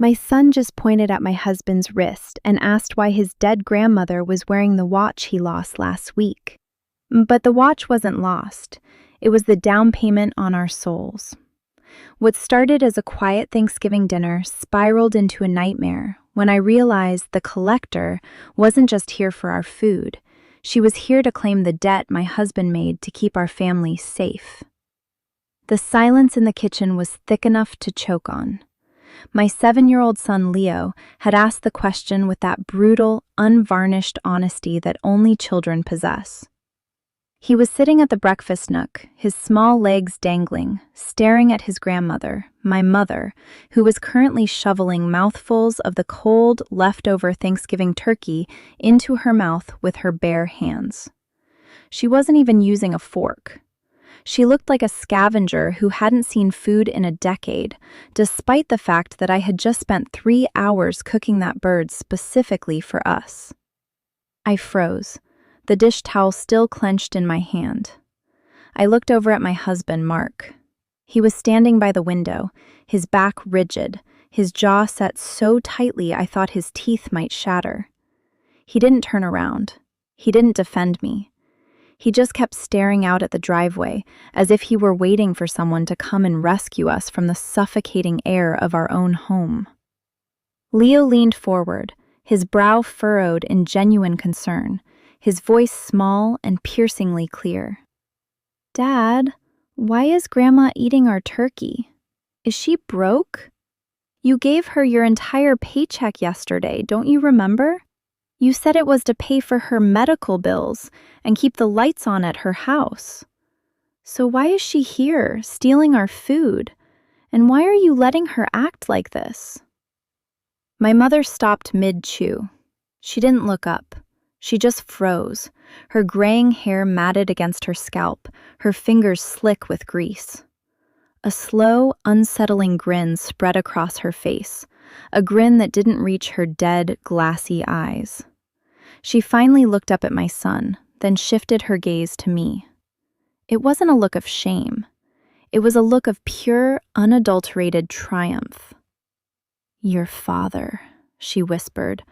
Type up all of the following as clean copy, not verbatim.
My son just pointed at my husband's wrist and asked why his dead grandmother was wearing the watch he lost last week. But the watch wasn't lost. It was the down payment on our souls. What started as a quiet Thanksgiving dinner spiraled into a nightmare when I realized the collector wasn't just here for our food. She was here to claim the debt my husband made to keep our family safe. The silence in the kitchen was thick enough to choke on. My 7-year-old son Leo had asked the question with that brutal, unvarnished honesty that only children possess. He was sitting at the breakfast nook, his small legs dangling, staring at his grandmother, my mother, who was currently shoveling mouthfuls of the cold, leftover Thanksgiving turkey into her mouth with her bare hands. She wasn't even using a fork. She looked like a scavenger who hadn't seen food in a decade, despite the fact that I had just spent 3 hours cooking that bird specifically for us. I froze, the dish towel still clenched in my hand. I looked over at my husband, Mark. He was standing by the window, his back rigid, his jaw set so tightly I thought his teeth might shatter. He didn't turn around. He didn't defend me. He just kept staring out at the driveway, as if he were waiting for someone to come and rescue us from the suffocating air of our own home. Leo leaned forward, his brow furrowed in genuine concern, his voice small and piercingly clear. "Dad, why is Grandma eating our turkey? Is she broke? You gave her your entire paycheck yesterday, don't you remember? You said it was to pay for her medical bills and keep the lights on at her house. So why is she here, stealing our food? And why are you letting her act like this?" My mother stopped mid-chew. She didn't look up. She just froze, her graying hair matted against her scalp, her fingers slick with grease. A slow, unsettling grin spread across her face, a grin that didn't reach her dead, glassy eyes. She finally looked up at my son, then shifted her gaze to me. It wasn't a look of shame. It was a look of pure, unadulterated triumph. "Your father," she whispered,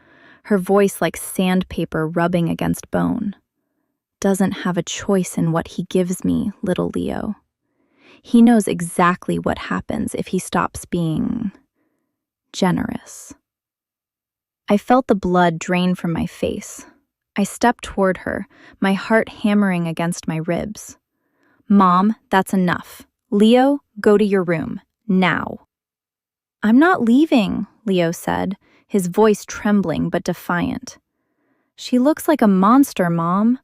her voice like sandpaper rubbing against bone, "doesn't have a choice in what he gives me, little Leo. He knows exactly what happens if he stops being generous." I felt the blood drain from my face. I stepped toward her, my heart hammering against my ribs. "Mom, that's enough. Leo, go to your room. Now." "I'm not leaving," Leo said, his voice trembling but defiant. "She looks like a monster, Mom.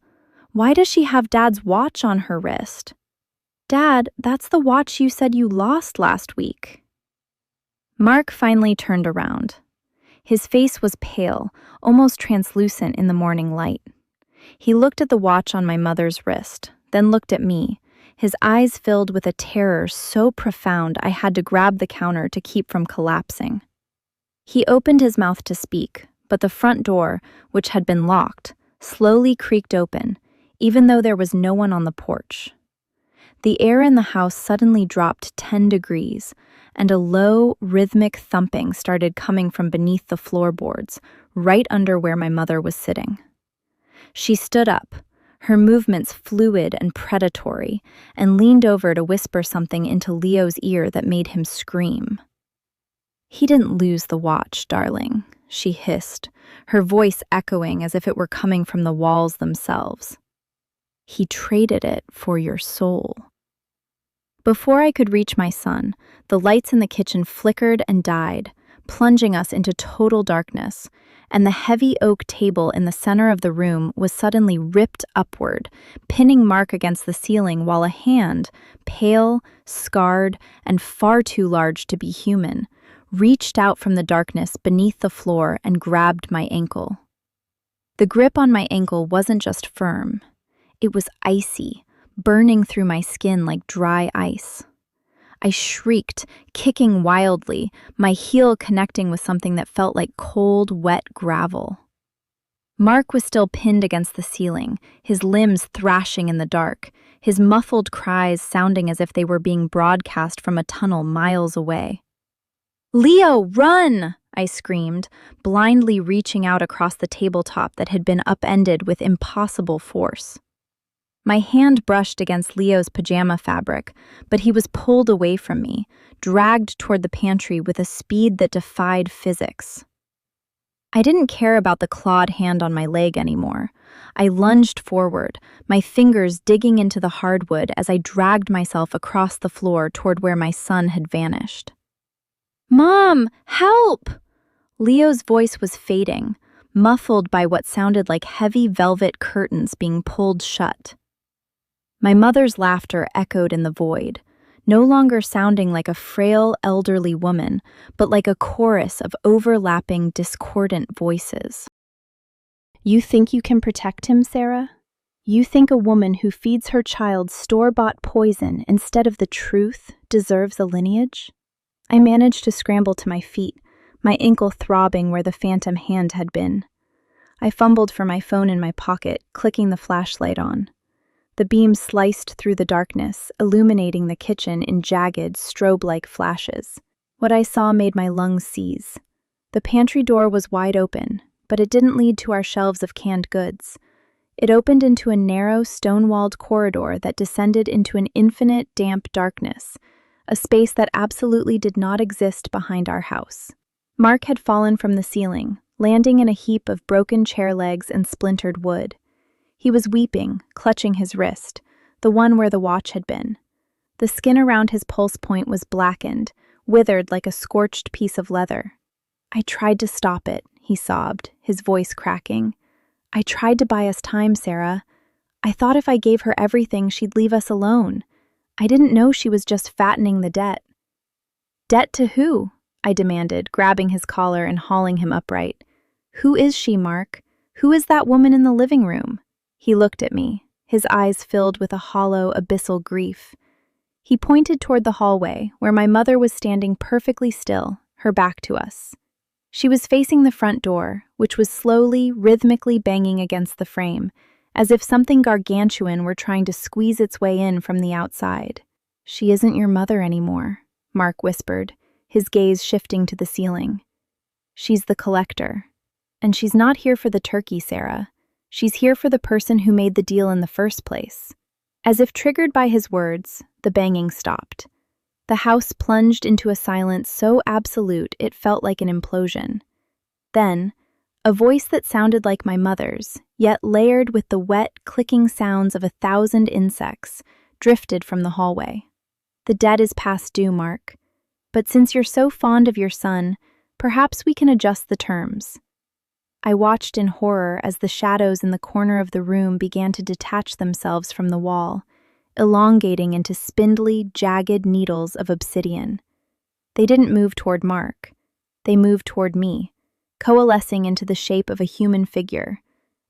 Why does she have Dad's watch on her wrist?" "Dad, that's the watch you said you lost last week." Mark finally turned around. His face was pale, almost translucent in the morning light. He looked at the watch on my mother's wrist, then looked at me, his eyes filled with a terror so profound I had to grab the counter to keep from collapsing. He opened his mouth to speak, but the front door, which had been locked, slowly creaked open, even though there was no one on the porch. The air in the house suddenly dropped 10 degrees, and a low, rhythmic thumping started coming from beneath the floorboards, right under where my mother was sitting. She stood up, her movements fluid and predatory, and leaned over to whisper something into Leo's ear that made him scream. "He didn't lose the watch, darling," she hissed, her voice echoing as if it were coming from the walls themselves. "He traded it for your soul." Before I could reach my son, the lights in the kitchen flickered and died, plunging us into total darkness, and the heavy oak table in the center of the room was suddenly ripped upward, pinning Mark against the ceiling while a hand, pale, scarred, and far too large to be human, reached out from the darkness beneath the floor and grabbed my ankle. The grip on my ankle wasn't just firm. It was icy, burning through my skin like dry ice. I shrieked, kicking wildly, my heel connecting with something that felt like cold, wet gravel. Mark was still pinned against the ceiling, his limbs thrashing in the dark, his muffled cries sounding as if they were being broadcast from a tunnel miles away. "Leo, run!" I screamed, blindly reaching out across the tabletop that had been upended with impossible force. My hand brushed against Leo's pajama fabric, but he was pulled away from me, dragged toward the pantry with a speed that defied physics. I didn't care about the clawed hand on my leg anymore. I lunged forward, my fingers digging into the hardwood as I dragged myself across the floor toward where my son had vanished. "Mom, help!" Leo's voice was fading, muffled by what sounded like heavy velvet curtains being pulled shut. My mother's laughter echoed in the void, no longer sounding like a frail, elderly woman, but like a chorus of overlapping, discordant voices. "You think you can protect him, Sarah? You think a woman who feeds her child store-bought poison instead of the truth deserves a lineage?" I managed to scramble to my feet, my ankle throbbing where the phantom hand had been. I fumbled for my phone in my pocket, clicking the flashlight on. The beam sliced through the darkness, illuminating the kitchen in jagged, strobe-like flashes. What I saw made my lungs seize. The pantry door was wide open, but it didn't lead to our shelves of canned goods. It opened into a narrow, stone-walled corridor that descended into an infinite, damp darkness, a space that absolutely did not exist behind our house. Mark had fallen from the ceiling, landing in a heap of broken chair legs and splintered wood. He was weeping, clutching his wrist, the one where the watch had been. The skin around his pulse point was blackened, withered like a scorched piece of leather. "I tried to stop it," he sobbed, his voice cracking. "I tried to buy us time, Sarah. I thought if I gave her everything, she'd leave us alone. I didn't know she was just fattening the debt." "Debt to who?" I demanded, grabbing his collar and hauling him upright. "Who is she, Mark? Who is that woman in the living room?" He looked at me, his eyes filled with a hollow, abyssal grief. He pointed toward the hallway, where my mother was standing perfectly still, her back to us. She was facing the front door, which was slowly, rhythmically banging against the frame, as if something gargantuan were trying to squeeze its way in from the outside. "She isn't your mother anymore," Mark whispered, his gaze shifting to the ceiling. "She's the collector. And she's not here for the turkey, Sarah. She's here for the person who made the deal in the first place." As if triggered by his words, the banging stopped. The house plunged into a silence so absolute it felt like an implosion. Then, a voice that sounded like my mother's, yet layered with the wet, clicking sounds of 1,000 insects, drifted from the hallway. "The debt is past due, Mark. But since you're so fond of your son, perhaps we can adjust the terms." I watched in horror as the shadows in the corner of the room began to detach themselves from the wall, elongating into spindly, jagged needles of obsidian. They didn't move toward Mark. They moved toward me, coalescing into the shape of a human figure,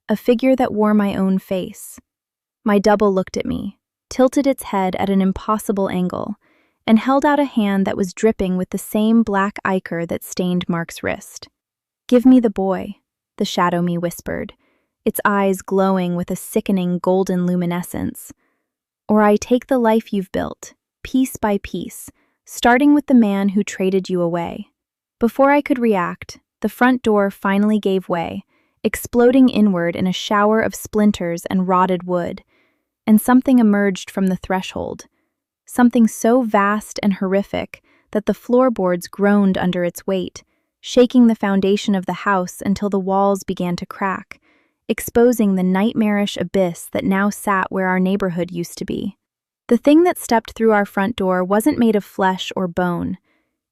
a figure that wore my own face. My double looked at me, tilted its head at an impossible angle, and held out a hand that was dripping with the same black ichor that stained Mark's wrist. "Give me the boy," the shadow me whispered, its eyes glowing with a sickening golden luminescence. "Or I take the life you've built, piece by piece, starting with the man who traded you away." Before I could react, the front door finally gave way, exploding inward in a shower of splinters and rotted wood, and something emerged from the threshold, something so vast and horrific that the floorboards groaned under its weight, shaking the foundation of the house until the walls began to crack, exposing the nightmarish abyss that now sat where our neighborhood used to be. The thing that stepped through our front door wasn't made of flesh or bone.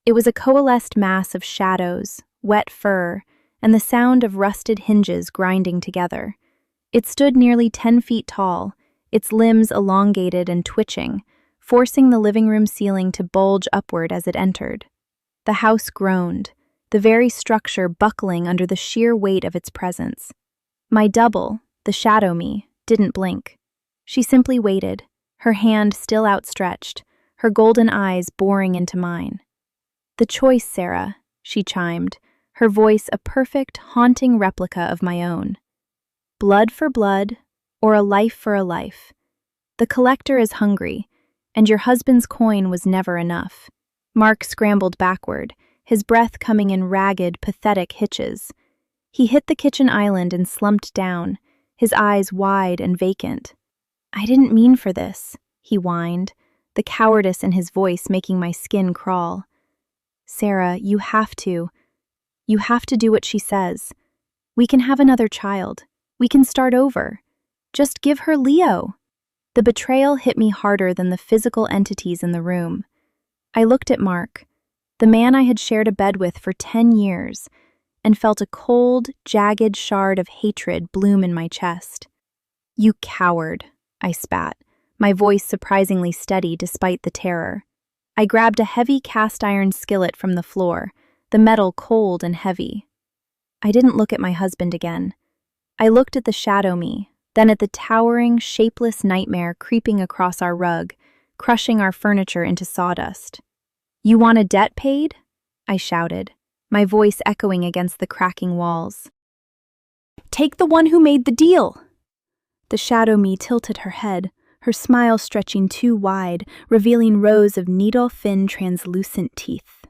It was a coalesced mass of shadows, wet fur, and the sound of rusted hinges grinding together. It stood nearly 10 feet tall, its limbs elongated and twitching, forcing the living room ceiling to bulge upward as it entered. The house groaned, the very structure buckling under the sheer weight of its presence. My double, the shadow me, didn't blink. She simply waited, her hand still outstretched, her golden eyes boring into mine. "The choice, Sarah," she chimed, her voice a perfect, haunting replica of my own. "Blood for blood, or a life for a life. The collector is hungry, and your husband's coin was never enough." Mark scrambled backward, his breath coming in ragged, pathetic hitches. He hit the kitchen island and slumped down, his eyes wide and vacant. "I didn't mean for this," he whined, the cowardice in his voice making my skin crawl. "Sarah, you have to do what she says. We can have another child. We can start over. Just give her Leo." The betrayal hit me harder than the physical entities in the room. I looked at Mark, the man I had shared a bed with for 10 years, and felt a cold, jagged shard of hatred bloom in my chest. "You coward," I spat, my voice surprisingly steady despite the terror. I grabbed a heavy cast-iron skillet from the floor, the metal cold and heavy. I didn't look at my husband again. I looked at the shadow me, then at the towering, shapeless nightmare creeping across our rug, crushing our furniture into sawdust. "You want a debt paid?" I shouted, my voice echoing against the cracking walls. "Take the one who made the deal!" The shadow me tilted her head, her smile stretching too wide, revealing rows of needle-thin translucent teeth.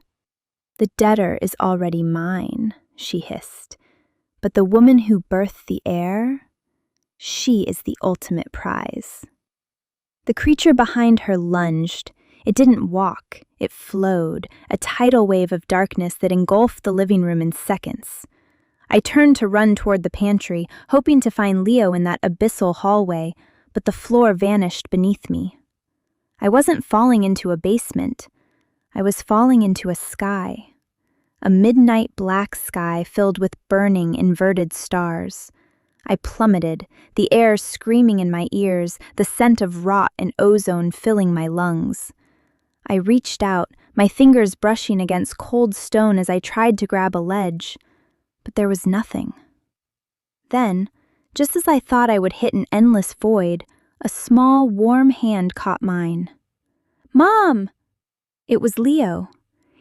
"The debtor is already mine," she hissed. "But the woman who birthed the heir, she is the ultimate prize." The creature behind her lunged. It didn't walk, it flowed, a tidal wave of darkness that engulfed the living room in seconds. I turned to run toward the pantry, hoping to find Leo in that abyssal hallway, but the floor vanished beneath me. I wasn't falling into a basement. I was falling into a sky. A midnight black sky filled with burning, inverted stars. I plummeted, the air screaming in my ears, the scent of rot and ozone filling my lungs. I reached out, my fingers brushing against cold stone as I tried to grab a ledge, but there was nothing. Then, just as I thought I would hit an endless void, a small, warm hand caught mine. "Mom!" It was Leo.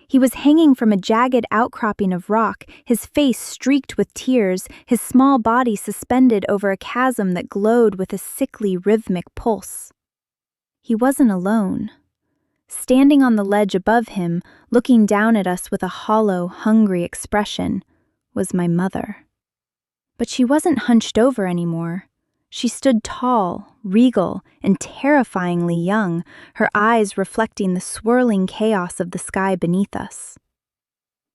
He was hanging from a jagged outcropping of rock, his face streaked with tears, his small body suspended over a chasm that glowed with a sickly, rhythmic pulse. He wasn't alone. Standing on the ledge above him, looking down at us with a hollow, hungry expression, was my mother. But she wasn't hunched over anymore. She stood tall, regal, and terrifyingly young, her eyes reflecting the swirling chaos of the sky beneath us.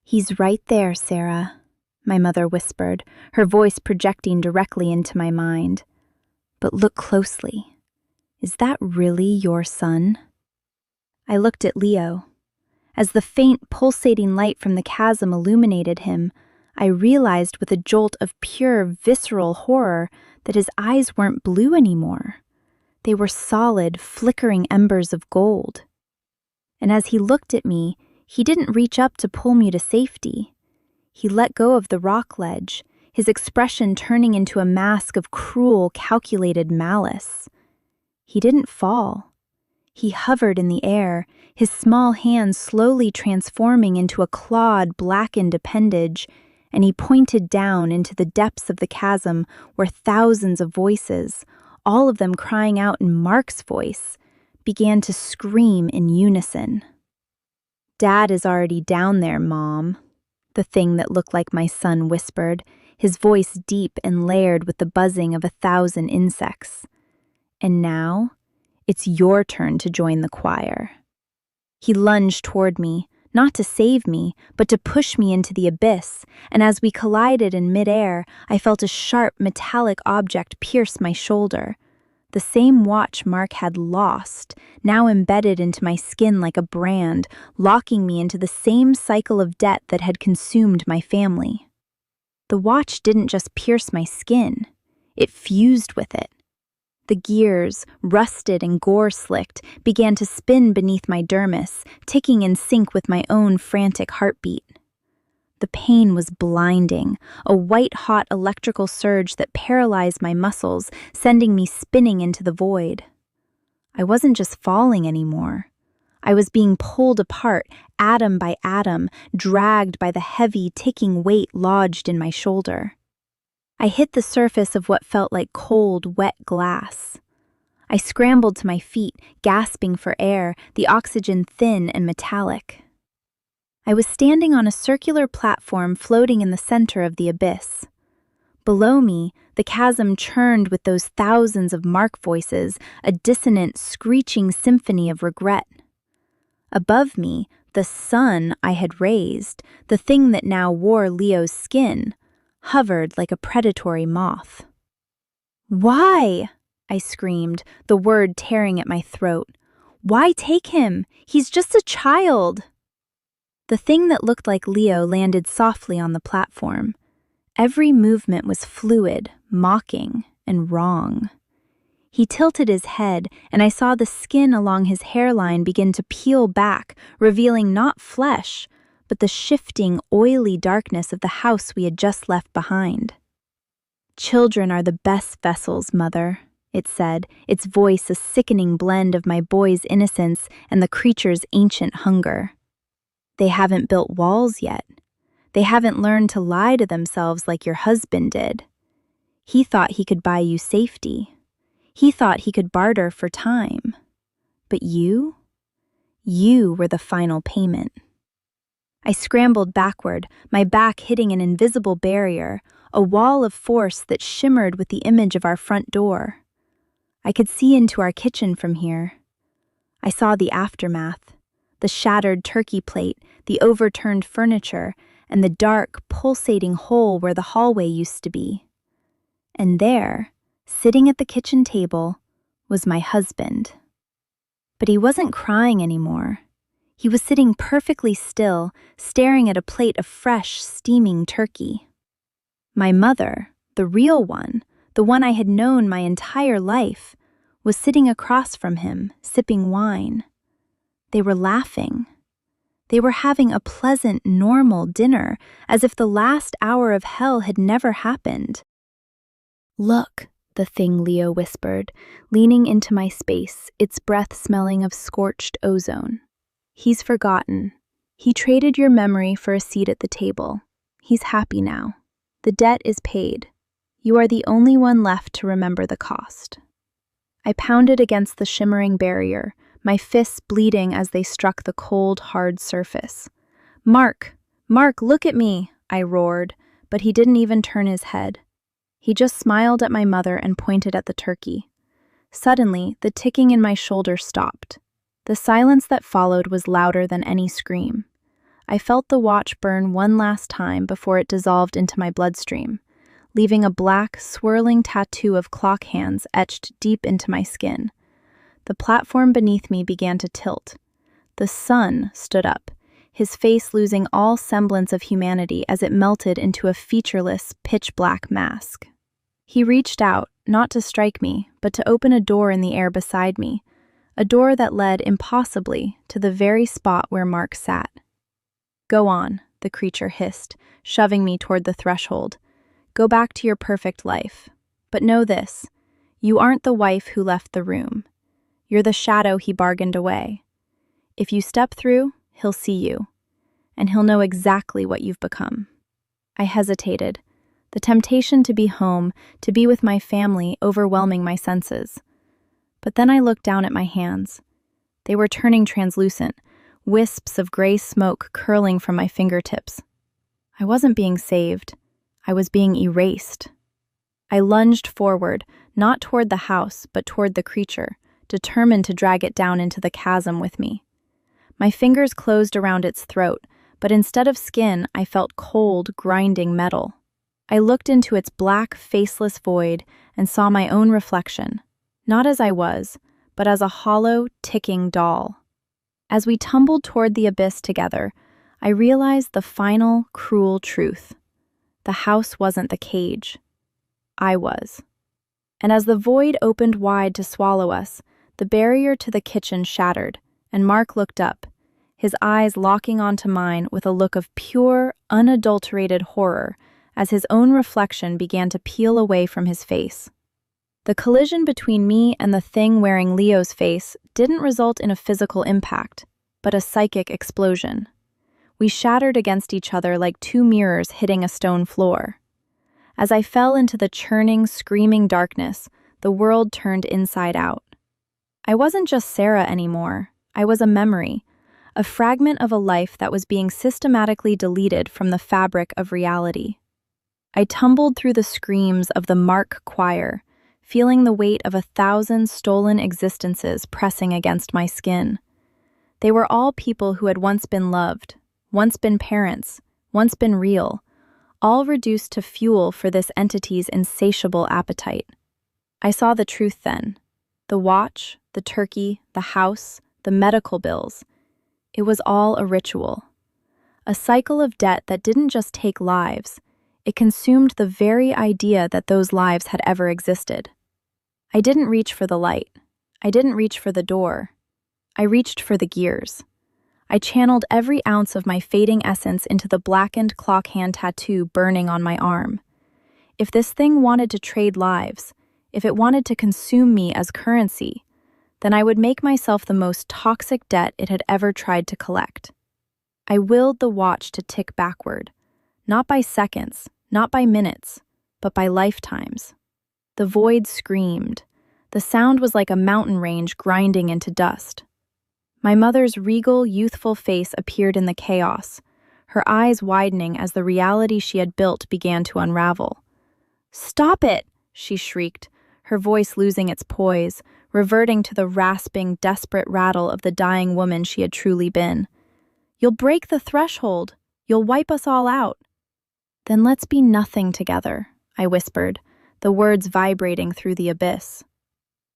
"He's right there, Sarah," my mother whispered, her voice projecting directly into my mind. "But look closely. Is that really your son?" I looked at Leo. As the faint, pulsating light from the chasm illuminated him, I realized with a jolt of pure, visceral horror that his eyes weren't blue anymore. They were solid, flickering embers of gold. And as he looked at me, he didn't reach up to pull me to safety. He let go of the rock ledge, his expression turning into a mask of cruel, calculated malice. He didn't fall. He hovered in the air, his small hands slowly transforming into a clawed, blackened appendage, and he pointed down into the depths of the chasm where thousands of voices, all of them crying out in Mark's voice, began to scream in unison. "Dad is already down there, Mom," the thing that looked like my son whispered, his voice deep and layered with the buzzing of 1,000 insects. "And now, it's your turn to join the choir." He lunged toward me, not to save me, but to push me into the abyss, and as we collided in midair, I felt a sharp, metallic object pierce my shoulder. The same watch Mark had lost, now embedded into my skin like a brand, locking me into the same cycle of debt that had consumed my family. The watch didn't just pierce my skin, it fused with it. The gears, rusted and gore-slicked, began to spin beneath my dermis, ticking in sync with my own frantic heartbeat. The pain was blinding, a white-hot electrical surge that paralyzed my muscles, sending me spinning into the void. I wasn't just falling anymore. I was being pulled apart, atom by atom, dragged by the heavy, ticking weight lodged in my shoulder. I hit the surface of what felt like cold, wet glass. I scrambled to my feet, gasping for air, the oxygen thin and metallic. I was standing on a circular platform floating in the center of the abyss. Below me, the chasm churned with those thousands of Mark voices, a dissonant, screeching symphony of regret. Above me, the sun I had raised, the thing that now wore Leo's skin, hovered like a predatory moth. "Why?" I screamed, the word tearing at my throat. "Why take him? He's just a child." The thing that looked like Leo landed softly on the platform. Every movement was fluid, mocking, and wrong. He tilted his head, and I saw the skin along his hairline begin to peel back, revealing not flesh, but the shifting, oily darkness of the house we had just left behind. "Children are the best vessels, Mother," it said, its voice a sickening blend of my boy's innocence and the creature's ancient hunger. "They haven't built walls yet. They haven't learned to lie to themselves like your husband did. He thought he could buy you safety. He thought he could barter for time. But you were the final payment." I scrambled backward, my back hitting an invisible barrier, a wall of force that shimmered with the image of our front door. I could see into our kitchen from here. I saw the aftermath, the shattered turkey plate, the overturned furniture, and the dark, pulsating hole where the hallway used to be. And there, sitting at the kitchen table, was my husband. But he wasn't crying anymore. He was sitting perfectly still, staring at a plate of fresh, steaming turkey. My mother, the real one, the one I had known my entire life, was sitting across from him, sipping wine. They were laughing. They were having a pleasant, normal dinner, as if the last hour of hell had never happened. "Look," the thing Leo whispered, leaning into my space, its breath smelling of scorched ozone. "He's forgotten. He traded your memory for a seat at the table. He's happy now. The debt is paid. You are the only one left to remember the cost." I pounded against the shimmering barrier, my fists bleeding as they struck the cold, hard surface. Mark, look at me," I roared, but he didn't even turn his head. He just smiled at my mother and pointed at the turkey. Suddenly, the ticking in my shoulder stopped. The silence that followed was louder than any scream. I felt the watch burn one last time before it dissolved into my bloodstream, leaving a black, swirling tattoo of clock hands etched deep into my skin. The platform beneath me began to tilt. The sun stood up, his face losing all semblance of humanity as it melted into a featureless, pitch-black mask. He reached out, not to strike me, but to open a door in the air beside me, a door that led impossibly to the very spot where Mark sat. "Go on," the creature hissed, shoving me toward the threshold. "Go back to your perfect life. But know this, you aren't the wife who left the room. You're the shadow he bargained away. If you step through, he'll see you, and he'll know exactly what you've become." I hesitated, the temptation to be home, to be with my family, overwhelming my senses. But then I looked down at my hands. They were turning translucent, wisps of gray smoke curling from my fingertips. I wasn't being saved. I was being erased. I lunged forward, not toward the house, but toward the creature, determined to drag it down into the chasm with me. My fingers closed around its throat, but instead of skin, I felt cold, grinding metal. I looked into its black, faceless void and saw my own reflection, not as I was, but as a hollow, ticking doll. As we tumbled toward the abyss together, I realized the final, cruel truth. The house wasn't the cage. I was. And as the void opened wide to swallow us, the barrier to the kitchen shattered, and Mark looked up, his eyes locking onto mine with a look of pure, unadulterated horror as his own reflection began to peel away from his face. The collision between me and the thing wearing Leo's face didn't result in a physical impact, but a psychic explosion. We shattered against each other like two mirrors hitting a stone floor. As I fell into the churning, screaming darkness, the world turned inside out. I wasn't just Sarah anymore. I was a memory a fragment of a life that was being systematically deleted from the fabric of reality. I tumbled through the screams of the Mark choir, feeling the weight of 1,000 stolen existences pressing against my skin. They were all people who had once been loved, once been parents, once been real, all reduced to fuel for this entity's insatiable appetite. I saw the truth then. The watch, the turkey, the house, the medical bills. It was all a ritual. A cycle of debt that didn't just take lives, it consumed the very idea that those lives had ever existed. I didn't reach for the light. I didn't reach for the door. I reached for the gears. I channeled every ounce of my fading essence into the blackened clock hand tattoo burning on my arm. If this thing wanted to trade lives, if it wanted to consume me as currency, then I would make myself the most toxic debt it had ever tried to collect. I willed the watch to tick backward, not by seconds, not by minutes, but by lifetimes. The void screamed. The sound was like a mountain range grinding into dust. My mother's regal, youthful face appeared in the chaos, her eyes widening as the reality she had built began to unravel. "Stop it!" she shrieked, her voice losing its poise, reverting to the rasping, desperate rattle of the dying woman she had truly been. "You'll break the threshold. You'll wipe us all out." "Then let's be nothing together," I whispered, the words vibrating through the abyss.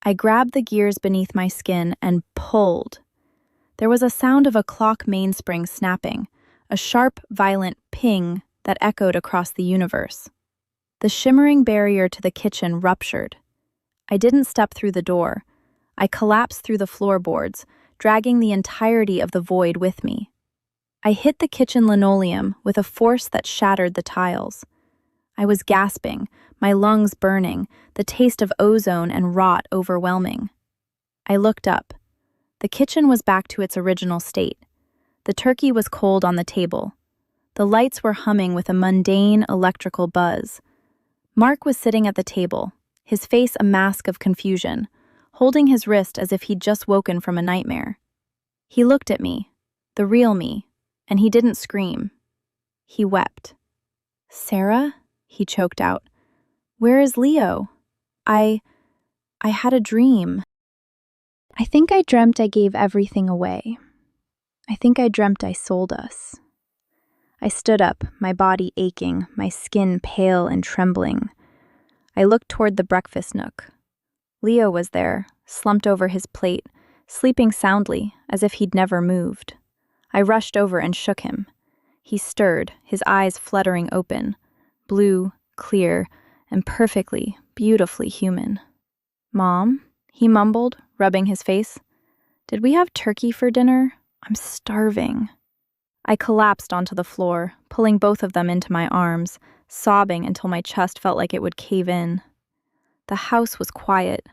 I grabbed the gears beneath my skin and pulled. There was a sound of a clock mainspring snapping, a sharp, violent ping that echoed across the universe. The shimmering barrier to the kitchen ruptured. I didn't step through the door. I collapsed through the floorboards, dragging the entirety of the void with me. I hit the kitchen linoleum with a force that shattered the tiles. I was gasping, my lungs burning, the taste of ozone and rot overwhelming. I looked up. The kitchen was back to its original state. The turkey was cold on the table. The lights were humming with a mundane electrical buzz. Mark was sitting at the table, his face a mask of confusion, holding his wrist as if he'd just woken from a nightmare. He looked at me, the real me, and he didn't scream. He wept. "Sarah?" he choked out. "Where is Leo? I had a dream. I think I dreamt I gave everything away. I think I dreamt I sold us." I stood up, my body aching, my skin pale and trembling. I looked toward the breakfast nook. Leo was there, slumped over his plate, sleeping soundly, as if he'd never moved. I rushed over and shook him. He stirred, his eyes fluttering open, blue, clear, and perfectly, beautifully human. "Mom?" he mumbled, rubbing his face. "Did we have turkey for dinner? I'm starving." I collapsed onto the floor, pulling both of them into my arms, sobbing until my chest felt like it would cave in. The house was quiet.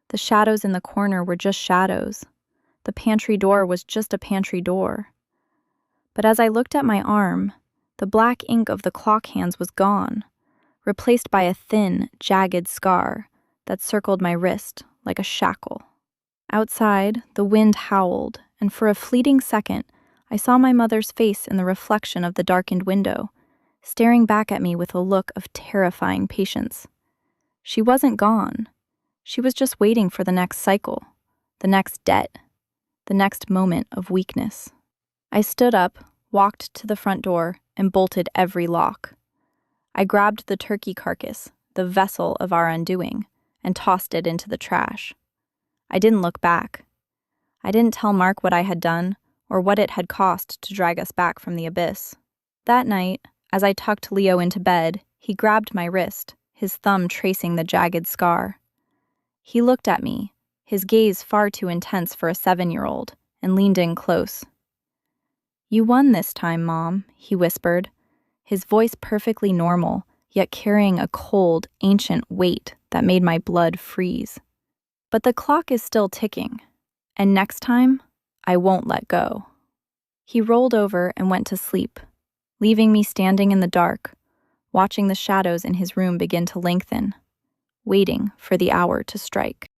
The shadows in the corner were just shadows. The pantry door was just a pantry door. But as I looked at my arm, the black ink of the clock hands was gone, replaced by a thin, jagged scar that circled my wrist like a shackle. Outside, the wind howled, and for a fleeting second, I saw my mother's face in the reflection of the darkened window, staring back at me with a look of terrifying patience. She wasn't gone. She was just waiting for the next cycle, the next debt, the next moment of weakness. I stood up, walked to the front door, and bolted every lock. I grabbed the turkey carcass, the vessel of our undoing, and tossed it into the trash. I didn't look back. I didn't tell Mark what I had done or what it had cost to drag us back from the abyss. That night, as I tucked Leo into bed, he grabbed my wrist, his thumb tracing the jagged scar. He looked at me, his gaze far too intense for a 7-year-old, and leaned in close. "You won this time, Mom," he whispered, his voice perfectly normal, yet carrying a cold, ancient weight that made my blood freeze. "But the clock is still ticking, and next time, I won't let go." He rolled over and went to sleep, leaving me standing in the dark, watching the shadows in his room begin to lengthen, waiting for the hour to strike.